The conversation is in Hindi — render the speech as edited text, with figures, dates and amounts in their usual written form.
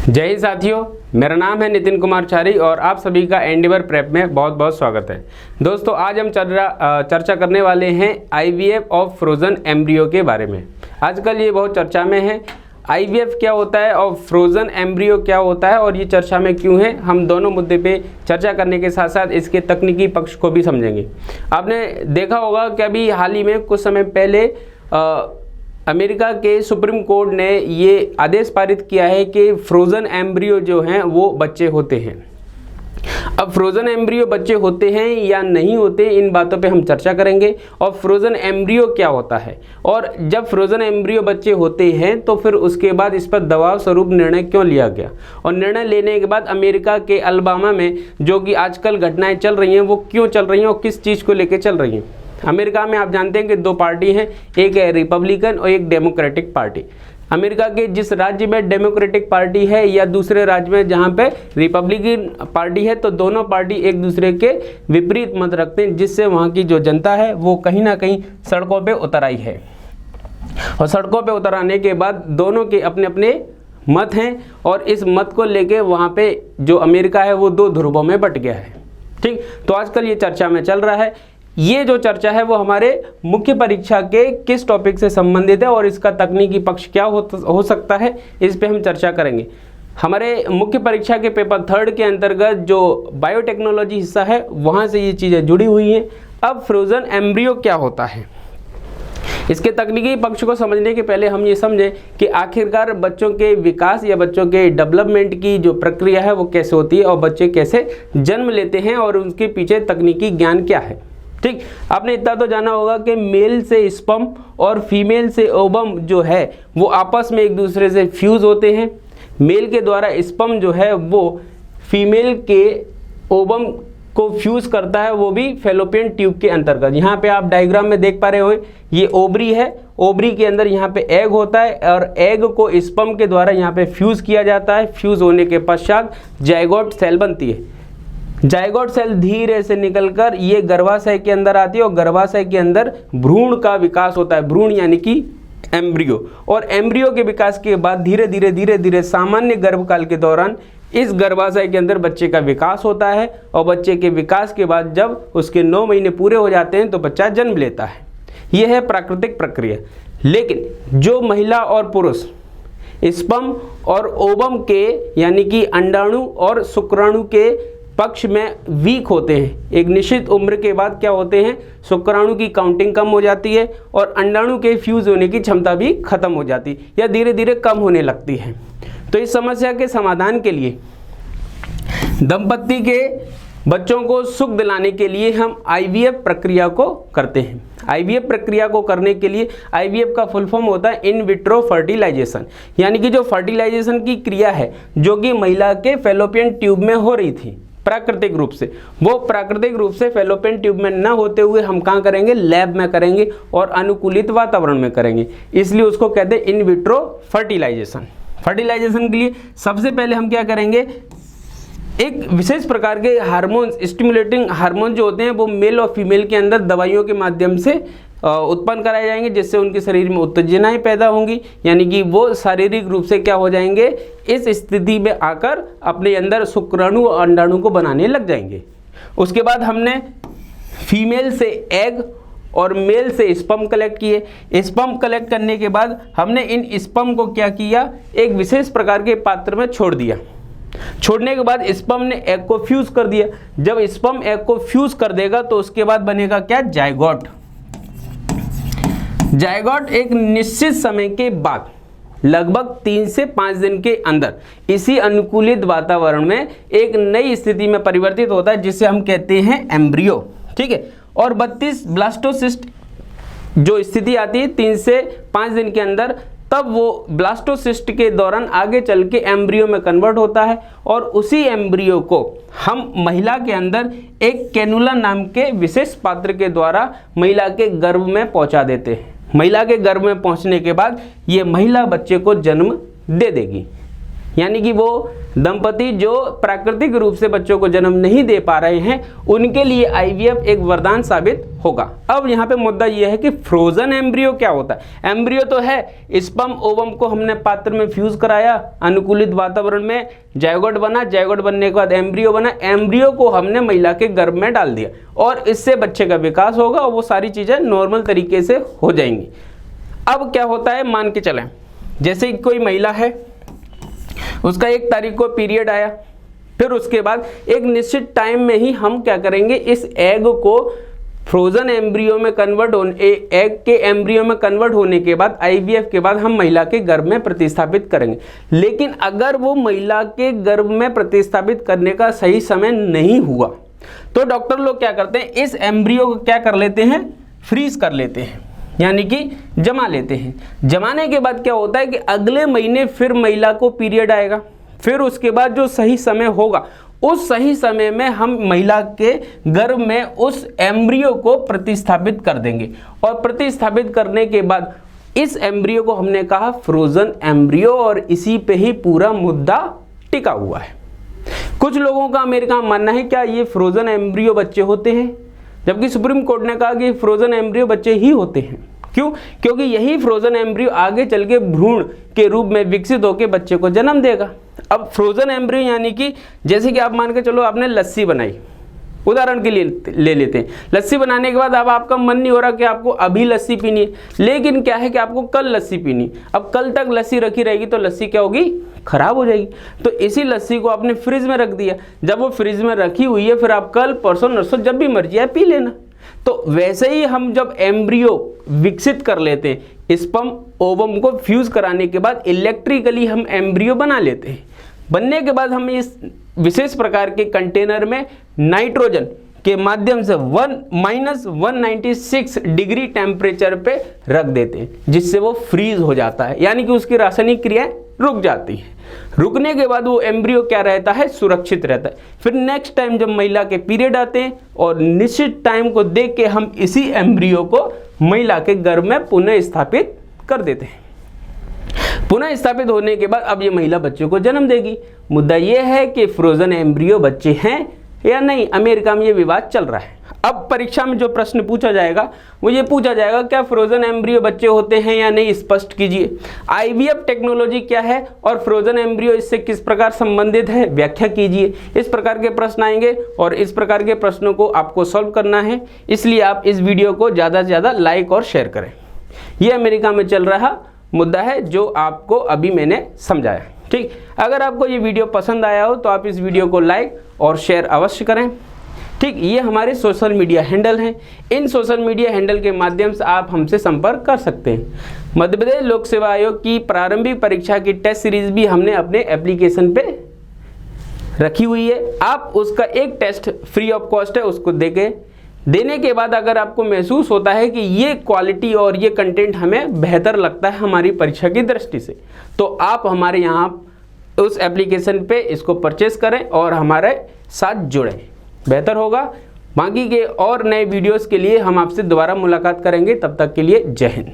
जय हिंद साथियों, मेरा नाम है नितिन कुमार चारी और आप सभी का एंडेवर प्रेप में बहुत बहुत स्वागत है। दोस्तों, आज हम चर्चा करने वाले हैं आईवीएफ ऑफ फ्रोज़न एम्ब्रियो के बारे में। आजकल ये बहुत चर्चा में है। आईवीएफ क्या होता है और फ्रोज़न एम्ब्रियो क्या होता है और ये चर्चा में क्यों है, हम दोनों मुद्दे पे चर्चा करने के साथ साथ इसके तकनीकी पक्ष को भी समझेंगे। आपने देखा होगा कि अभी हाल ही में कुछ समय पहले अमेरिका के सुप्रीम कोर्ट ने ये आदेश पारित किया है कि फ्रोज़न एम्ब्रियो जो हैं वो बच्चे होते हैं। अब फ्रोज़न एम्ब्रियो बच्चे होते हैं या नहीं होते, इन बातों पे हम चर्चा करेंगे। और फ्रोज़न एम्ब्रियो क्या होता है और जब फ्रोज़न एम्ब्रियो बच्चे होते हैं तो फिर उसके बाद इस पर दबाव स्वरूप निर्णय क्यों लिया गया, और निर्णय लेने के बाद अमेरिका के अलबामा में जो कि आजकल घटनाएं चल रही हैं वो क्यों चल रही हैं और किस चीज़ को लेकर चल रही हैं। अमेरिका में आप जानते हैं कि दो पार्टी हैं, एक है रिपब्लिकन और एक डेमोक्रेटिक पार्टी। अमेरिका के जिस राज्य में डेमोक्रेटिक पार्टी है या दूसरे राज्य में जहां पे रिपब्लिकन पार्टी है, तो दोनों पार्टी एक दूसरे के विपरीत मत रखते हैं, जिससे वहां की जो जनता है वो कहीं ना कहीं सड़कों पे उतर आई है। और सड़कों पे उतर आने के बाद दोनों के अपने अपने मत हैं और इस मत को लेके वहाँ पे जो अमेरिका है वो दो ध्रुवों में बट गया है। ठीक, तो आजकल ये चर्चा में चल रहा है। ये जो चर्चा है वो हमारे मुख्य परीक्षा के किस टॉपिक से संबंधित है और इसका तकनीकी पक्ष क्या हो सकता है, इस पे हम चर्चा करेंगे। हमारे मुख्य परीक्षा के पेपर 3 के अंतर्गत जो बायोटेक्नोलॉजी हिस्सा है वहाँ से ये चीज़ें जुड़ी हुई हैं। अब फ्रोज़न एम्ब्रियो क्या होता है, इसके तकनीकी पक्ष को समझने के पहले हम ये समझें कि आखिरकार बच्चों के विकास या बच्चों के डेवलपमेंट की जो प्रक्रिया है वो कैसे होती है और बच्चे कैसे जन्म लेते हैं और उनके पीछे तकनीकी ज्ञान क्या है। ठीक, आपने इतना तो जाना होगा कि मेल से स्पर्म और फीमेल से ओवम जो है वो आपस में एक दूसरे से फ्यूज़ होते हैं। मेल के द्वारा स्पर्म जो है वो फीमेल के ओवम को फ्यूज़ करता है, वो भी फैलोपियन ट्यूब के अंतर्गत। यहाँ पे आप डायग्राम में देख पा रहे हो, ये ओवरी है, ओवरी के अंदर यहाँ पे एग होता है और एग को स्पर्म के द्वारा यहाँ पे फ्यूज़ किया जाता है। फ्यूज़ होने के पश्चात जाइगोट सेल बनती है। जाइगोट सेल धीरे से निकलकर ये गर्भाशय के अंदर आती है और गर्भाशय के अंदर भ्रूण का विकास होता है। भ्रूण यानी कि एम्ब्रियो, और एम्ब्रियो के विकास के बाद धीरे धीरे सामान्य गर्भकाल के दौरान इस गर्भाशय के अंदर बच्चे का विकास होता है और बच्चे के विकास के बाद जब उसके 9 महीने पूरे हो जाते हैं तो बच्चा जन्म लेता है। यह है प्राकृतिक प्रक्रिया। लेकिन जो महिला और पुरुष स्पर्म और ओवम के यानी कि अंडाणु और शुक्राणु के पक्ष में वीक होते हैं, एक निश्चित उम्र के बाद क्या होते हैं, शुक्राणु की काउंटिंग कम हो जाती है और अंडाणु के फ्यूज होने की क्षमता भी खत्म हो जाती है या धीरे धीरे कम होने लगती है। तो इस समस्या के समाधान के लिए दंपत्ति के बच्चों को सुख दिलाने के लिए हम आईवीएफ प्रक्रिया को करते हैं। आईवीएफ प्रक्रिया को करने के लिए आईवीएफ का फुल फॉर्म होता है इन विट्रो फर्टिलाइजेशन, यानी कि जो फर्टिलाइजेशन की क्रिया है जो कि महिला के फैलोपियन ट्यूब में हो रही थी प्राकृतिक रूप से, वो प्राकृतिक रूप से फैलोपियन ट्यूब में न होते हुए हम कहाँ करेंगे, लैब में करेंगे और अनुकूलित वातावरण में करेंगे। इसलिए उसको कहते हैं इन विट्रो फर्टिलाइजेशन। फर्टिलाइजेशन के लिए सबसे पहले हम क्या करेंगे, एक विशेष प्रकार के हार्मोन्स, स्टिमुलेटिंग हार्मोन जो होते हैं वो मेल और फीमेल के अंदर दवाइयों के माध्यम से उत्पन्न कराए जाएंगे, जिससे उनके शरीर में उत्तेजनाएं पैदा होंगी, यानी कि वो शारीरिक रूप से क्या हो जाएंगे, इस स्थिति में आकर अपने अंदर शुक्राणु और अंडाणु को बनाने लग जाएंगे। उसके बाद हमने फीमेल से एग और मेल से स्पर्म कलेक्ट किए। स्पर्म कलेक्ट करने के बाद हमने इन स्पर्म को क्या किया, एक विशेष प्रकार के पात्र में छोड़ दिया। छोड़ने के बाद स्पर्म ने एग को फ्यूज कर दिया। जब स्पर्म एग को फ्यूज कर देगा तो उसके बाद बनेगा क्या, जाइगोट। जाइगोट एक निश्चित समय के बाद लगभग 3 से 5 दिन के अंदर इसी अनुकूलित वातावरण में एक नई स्थिति में परिवर्तित होता है, जिसे हम कहते हैं एम्ब्रियो। ठीक है, और 32 ब्लास्टोसिस्ट जो स्थिति आती है 3 से 5 दिन के अंदर, तब वो ब्लास्टोसिस्ट के दौरान आगे चल के एम्ब्रियो में कन्वर्ट होता है और उसी एम्ब्रियो को हम महिला के अंदर एक कैनुला नाम के विशेष पात्र के द्वारा महिला के गर्भ में पहुंचा देते हैं। महिला के गर्भ में पहुंचने के बाद ये महिला बच्चे को जन्म दे देगी, यानी कि वो दंपति जो प्राकृतिक रूप से बच्चों को जन्म नहीं दे पा रहे हैं उनके लिए आईवीएफ एक वरदान साबित होगा। अब यहाँ पे मुद्दा ये है कि फ्रोजन एम्ब्रियो क्या होता है। एम्ब्रियो तो है, स्पर्म ओवम को हमने पात्र में फ्यूज कराया, अनुकूलित वातावरण में जायगोट बना, जायगोट बनने के बाद एम्ब्रियो बना, एम्ब्रियो को हमने महिला के गर्भ में डाल दिया और इससे बच्चे का विकास होगा और वो सारी चीज़ें नॉर्मल तरीके से हो जाएंगी। अब क्या होता है, मान के चलें जैसे कोई महिला है, उसका 1 तारीख को पीरियड आया, फिर उसके बाद एक निश्चित टाइम में ही हम क्या करेंगे, इस एग को फ्रोजन एम्ब्रियो में कन्वर्ट होने, एग के एम्ब्रियो में कन्वर्ट होने के बाद आईवीएफ के बाद हम महिला के गर्भ में प्रतिस्थापित करेंगे। लेकिन अगर वो महिला के गर्भ में प्रतिस्थापित करने का सही समय नहीं हुआ तो डॉक्टर लोग क्या करते हैं, इस एम्ब्रियो को क्या कर लेते हैं, फ्रीज कर लेते हैं, यानी कि जमा लेते हैं। जमाने के बाद क्या होता है कि अगले महीने फिर महिला को पीरियड आएगा, फिर उसके बाद जो सही समय होगा उस सही समय में हम महिला के गर्भ में उस एम्ब्रियो को प्रतिस्थापित कर देंगे और प्रतिस्थापित करने के बाद इस एम्ब्रियो को हमने कहा फ्रोजन एम्ब्रियो और इसी पे ही पूरा मुद्दा टिका हुआ है। कुछ लोगों का अमेरिका में मानना है क्या ये फ्रोजन एम्ब्रियो बच्चे होते हैं, जबकि सुप्रीम कोर्ट ने कहा कि फ्रोजन एम्ब्रियो बच्चे ही होते हैं। क्यों? क्योंकि यही फ्रोजन एम्ब्रियो आगे चल के भ्रूण के रूप में विकसित होकर बच्चे को जन्म देगा। अब फ्रोजन एम्ब्रियो यानी कि जैसे कि आप मान के चलो आपने लस्सी बनाई, उदाहरण के लिए ले लेते हैं, लस्सी बनाने के बाद अब आपका मन नहीं हो रहा कि आपको अभी लस्सी पीनी है, लेकिन क्या है कि आपको कल लस्सी पीनी। अब कल तक लस्सी रखी रहेगी तो लस्सी क्या होगी, खराब हो जाएगी। तो इसी लस्सी को आपने फ्रिज में रख दिया, जब वो फ्रिज में रखी हुई है फिर आप कल परसों नरसों जब भी मर्जी है पी लेना। तो वैसे ही हम जब एम्ब्रियो विकसित कर लेते हैं, स्पर्म ओवम को फ्यूज कराने के बाद इलेक्ट्रिकली हम एम्ब्रियो बना लेते हैं। बनने के बाद हम इस विशेष प्रकार के कंटेनर में नाइट्रोजन के माध्यम से -196 डिग्री टेम्परेचर पे रख देते हैं, जिससे वो फ्रीज हो जाता है, यानी कि उसकी रासायनिक क्रियाएं रुक जाती है। रुकने के बाद वो एम्ब्रियो क्या रहता है, सुरक्षित रहता है। फिर नेक्स्ट टाइम जब महिला के पीरियड आते हैं और निश्चित टाइम को देख के हम इसी एम्ब्रियो को महिला के गर्भ में पुनः स्थापित कर देते हैं। पुनः स्थापित होने के बाद अब ये महिला बच्चों को जन्म देगी। मुद्दा ये है कि फ्रोजन एम्ब्रियो बच्चे हैं या नहीं, अमेरिका में ये विवाद चल रहा है। अब परीक्षा में जो प्रश्न पूछा जाएगा वो ये पूछा जाएगा, क्या फ्रोजन एम्ब्रियो बच्चे होते हैं या नहीं, स्पष्ट कीजिए। आईवीएफ टेक्नोलॉजी क्या है और फ्रोजन एम्ब्रियो इससे किस प्रकार संबंधित है, व्याख्या कीजिए। इस प्रकार के प्रश्न आएंगे और इस प्रकार के प्रश्नों को आपको सॉल्व करना है, इसलिए आप इस वीडियो को ज़्यादा से ज़्यादा लाइक और शेयर करें। ये अमेरिका में चल रहा मुद्दा है जो आपको अभी मैंने समझाया। ठीक, अगर आपको ये वीडियो पसंद आया हो तो आप इस वीडियो को लाइक और शेयर अवश्य करें। ठीक, ये हमारे सोशल मीडिया हैंडल हैं, इन सोशल मीडिया हैंडल के माध्यम से आप हमसे संपर्क कर सकते हैं। मध्य प्रदेश लोक सेवा आयोग की प्रारंभिक परीक्षा की टेस्ट सीरीज भी हमने अपने एप्लीकेशन पे रखी हुई है। आप उसका एक टेस्ट फ्री ऑफ कॉस्ट है, उसको देने के बाद अगर आपको महसूस होता है कि ये क्वालिटी और ये कंटेंट हमें बेहतर लगता है हमारी परीक्षा की दृष्टि से, तो आप हमारे यहाँ उस एप्लीकेशन पे इसको परचेस करें और हमारे साथ जुड़ें, बेहतर होगा। बाकी के और नए वीडियोस के लिए हम आपसे दोबारा मुलाकात करेंगे, तब तक के लिए जय हिंद।